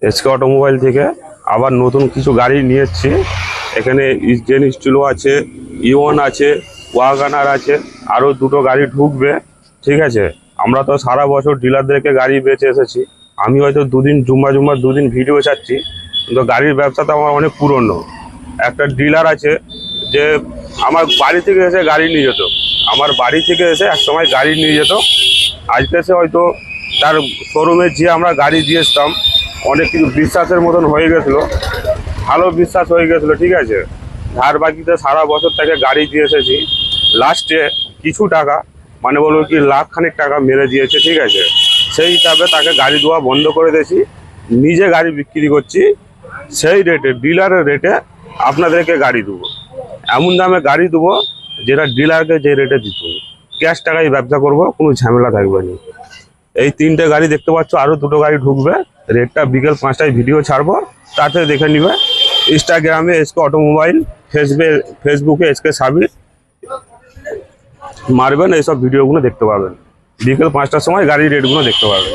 SK automobile থেকে আবার নতুন কিছু গাড়ি নিয়ে এসেছি। এখানে ইস্টেন স্টিলো আছে, ইওন আছে, ওয়াগানার আছে, আরও দুটো গাড়ি ঢুকবে। ঠিক আছে, আমরা তো সারা বছর ডিলারদেরকে গাড়ি বেচে এসেছি। আমি হয়তো জুম্মা দুদিন ভিডিও ছাড়ছি, কিন্তু গাড়ির ব্যবসাটা আমার অনেক পুরনো। একটা ডিলার আছে যে আমার বাড়ি থেকে এসে গাড়ি নিয়ে যেত, আমার বাড়ি থেকে এসে এক সময় গাড়ি নিয়ে যেত। আজকে সে হয়তো তার শোরুমে যে আমরা গাড়ি দিয়ে এসতাম, অনেক কিছু বিশ্বাসের মতন হয়ে গেছিলো, ভালো বিশ্বাস হয়ে গেছিলো। ঠিক আছে, ধার বাকিতে সারা বছর তাকে গাড়ি দিয়ে এসেছি। লাস্টে কিছু টাকা, মানে বলবো কি লাখখানেক টাকা মেরে দিয়েছে। ঠিক আছে, সেই হিসাবে তাকে গাড়ি দেওয়া বন্ধ করে দিয়েছি, নিজে গাড়ি বিক্রি করছি। সেই রেটে, ডিলারের রেটে আপনাদেরকে গাড়ি দেবো। এমন দামে গাড়ি দেবো যেটা ডিলারকে যে রেটে দিত। ক্যাশ টাকায় ব্যবসা করব, কোনো ঝামেলা থাকবে না। এই তিনটে গাড়ি দেখতে পাচ্ছ, আরও দুটো গাড়ি ঢুকবে। রেটটা বিকেল 5টায় ভিডিও ছাড়বো, তাতে দেখে নিবে। ইনস্টাগ্রামে এসকে অটোমোবাইল, ফেসবুকে এসকে সাবির মারবেন, এইসব ভিডিওগুলো দেখতে পাবেন। বিকেল 5টার সময় গাড়ির রেটগুলো দেখতে পাবেন।